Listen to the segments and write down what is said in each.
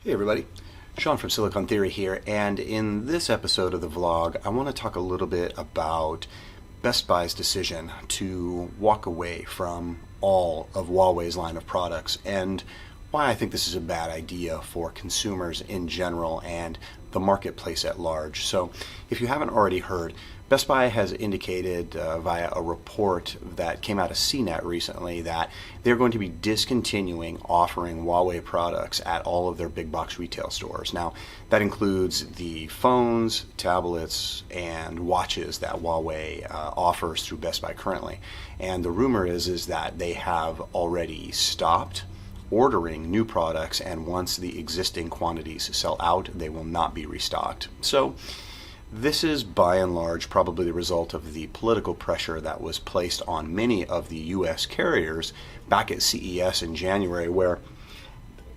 Hey everybody, Shawn from Silicon Theory here, and in this episode of the vlog, I want to talk a little bit about Best Buy's decision to walk away from all of Huawei's line of products and why I think this is a bad idea for consumers in general and the marketplace at large. So if you haven't already heard, Best Buy has indicated via a report that came out of CNET recently that they're going to be discontinuing offering Huawei products at all of their big box retail stores. Now, that includes the phones, tablets, and watches that Huawei offers through Best Buy currently. And the rumor is that they have already stopped ordering new products, and once the existing quantities sell out, they will not be restocked. So this is by and large probably the result of the political pressure that was placed on many of the US carriers back at CES in January, where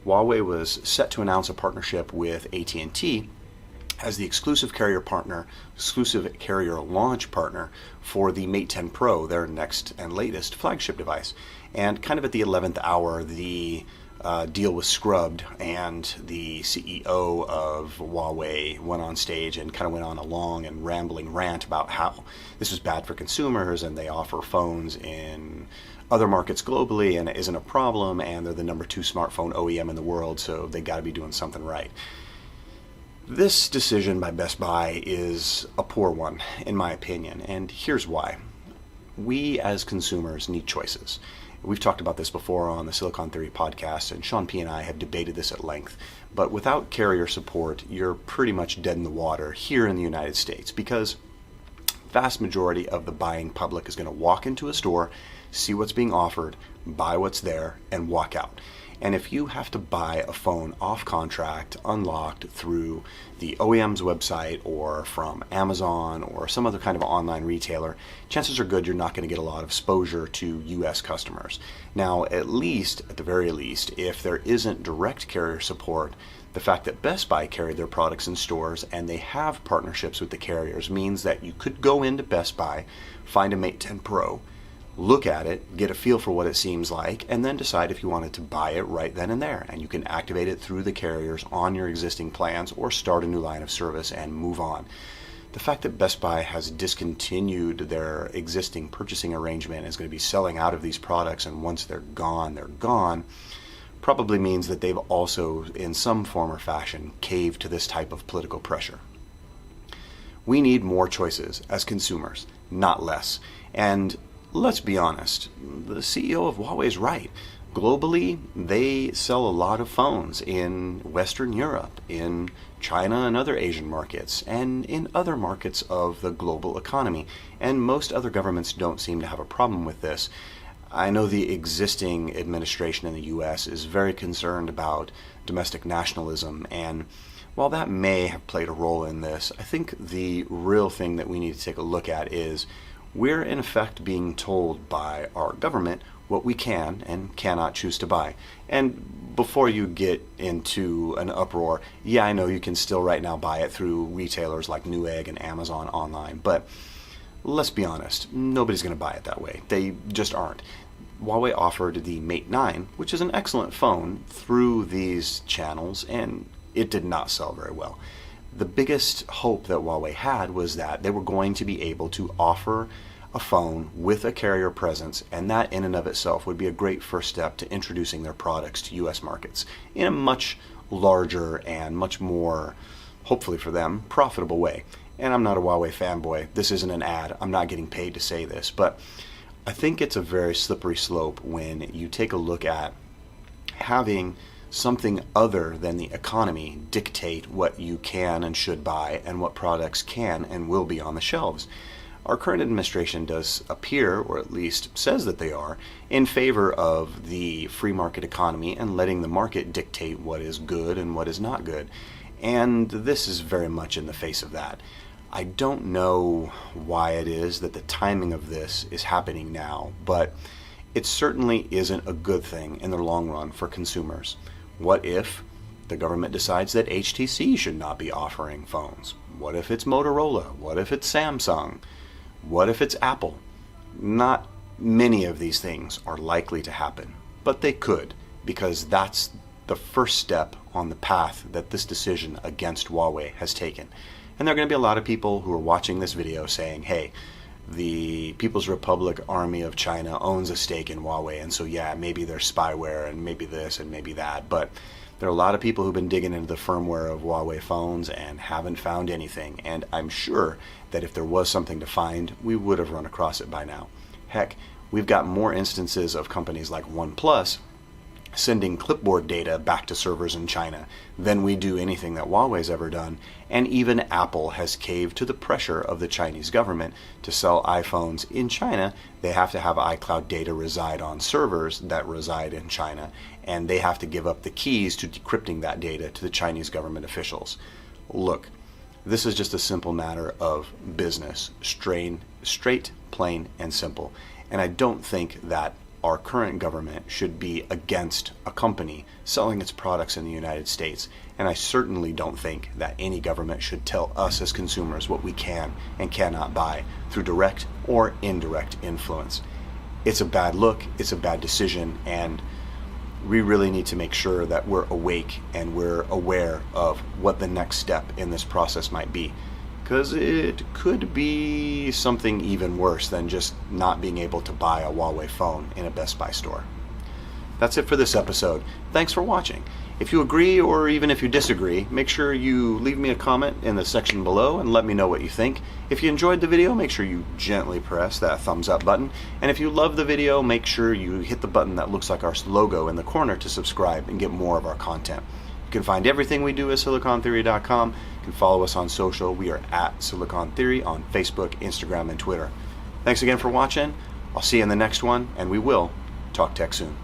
Huawei was set to announce a partnership with AT&T as the exclusive carrier launch partner for the Mate 10 Pro, their next and latest flagship device. And kind of at the 11th hour, the deal was scrubbed, and the CEO of Huawei went on stage and kind of went on a long and rambling rant about how this was bad for consumers, and they offer phones in other markets globally, and it isn't a problem, and they're the number 2 smartphone OEM in the world, so they got to be doing something right. This decision by Best Buy is a poor one, in my opinion, and here's why. We as consumers need choices. We've talked about this before on the Silicon Theory podcast, and Shawn P. and I have debated this at length. But without carrier support, you're pretty much dead in the water here in the United States, because vast majority of the buying public is going to walk into a store, see what's being offered, buy what's there, and walk out. And if you have to buy a phone off contract, unlocked through the OEM's website or from Amazon or some other kind of online retailer, chances are good you're not going to get a lot of exposure to US customers. Now, at the very least, if there isn't direct carrier support, the fact that Best Buy carry their products in stores and they have partnerships with the carriers means that you could go into Best Buy, find a Mate 10 Pro, look at it, get a feel for what it seems like, and then decide if you wanted to buy it right then and there. And you can activate it through the carriers on your existing plans or start a new line of service and move on. The fact that Best Buy has discontinued their existing purchasing arrangement and is going to be selling out of these products, and once they're gone, probably means that they've also, in some form or fashion, caved to this type of political pressure. We need more choices as consumers, not less. And let's be honest, the CEO of Huawei is right. Globally, they sell a lot of phones in Western Europe, in China and other Asian markets, and in other markets of the global economy. And most other governments don't seem to have a problem with this. I know the existing administration in the US is very concerned about domestic nationalism, and while that may have played a role in this, I think the real thing that we need to take a look at is we're in effect being told by our government what we can and cannot choose to buy. And before you get into an uproar, yeah, I know you can still right now buy it through retailers like Newegg and Amazon online, but let's be honest, nobody's going to buy it that way. They just aren't. Huawei offered the Mate 9, which is an excellent phone, through these channels, and it did not sell very well. The biggest hope that Huawei had was that they were going to be able to offer a phone with a carrier presence, and that in and of itself would be a great first step to introducing their products to US markets in a much larger and much more, hopefully for them, profitable way. And I'm not a Huawei fanboy. This isn't an ad. I'm not getting paid to say this, but I think it's a very slippery slope when you take a look at having something other than the economy dictate what you can and should buy and what products can and will be on the shelves. Our current administration does appear, or at least says that they are, in favor of the free market economy and letting the market dictate what is good and what is not good. And this is very much in the face of that. I don't know why it is that the timing of this is happening now, but it certainly isn't a good thing in the long run for consumers. What if the government decides that HTC should not be offering phones? What if it's Motorola? What if it's Samsung? What if it's Apple? Not many of these things are likely to happen, but they could, because that's the first step on the path that this decision against Huawei has taken. And there are going to be a lot of people who are watching this video saying, hey, the People's Republic Army of China owns a stake in Huawei, and so yeah, maybe there's spyware and maybe this and maybe that. But there are a lot of people who've been digging into the firmware of Huawei phones and haven't found anything. And I'm sure that if there was something to find, we would have run across it by now. Heck, we've got more instances of companies like OnePlus sending clipboard data back to servers in China than we do anything that Huawei's ever done. And even Apple has caved to the pressure of the Chinese government to sell iPhones in China. They have to have iCloud data reside on servers that reside in China, and they have to give up the keys to decrypting that data to the Chinese government officials. Look, this is just a simple matter of business, straight, plain, and simple. And I don't think that our current government should be against a company selling its products in the United States. And I certainly don't think that any government should tell us as consumers what we can and cannot buy through direct or indirect influence. It's a bad look, it's a bad decision, and we really need to make sure that we're awake and we're aware of what the next step in this process might be. Because it could be something even worse than just not being able to buy a Huawei phone in a Best Buy store. That's it for this episode. Thanks for watching. If you agree or even if you disagree, make sure you leave me a comment in the section below and let me know what you think. If you enjoyed the video, make sure you gently press that thumbs up button. And if you love the video, make sure you hit the button that looks like our logo in the corner to subscribe and get more of our content. You can find everything we do at silicontheory.com. You can follow us on social. We are at Silicon Theory on Facebook, Instagram, and Twitter. Thanks again for watching. I'll see you in the next one, and we will talk tech soon.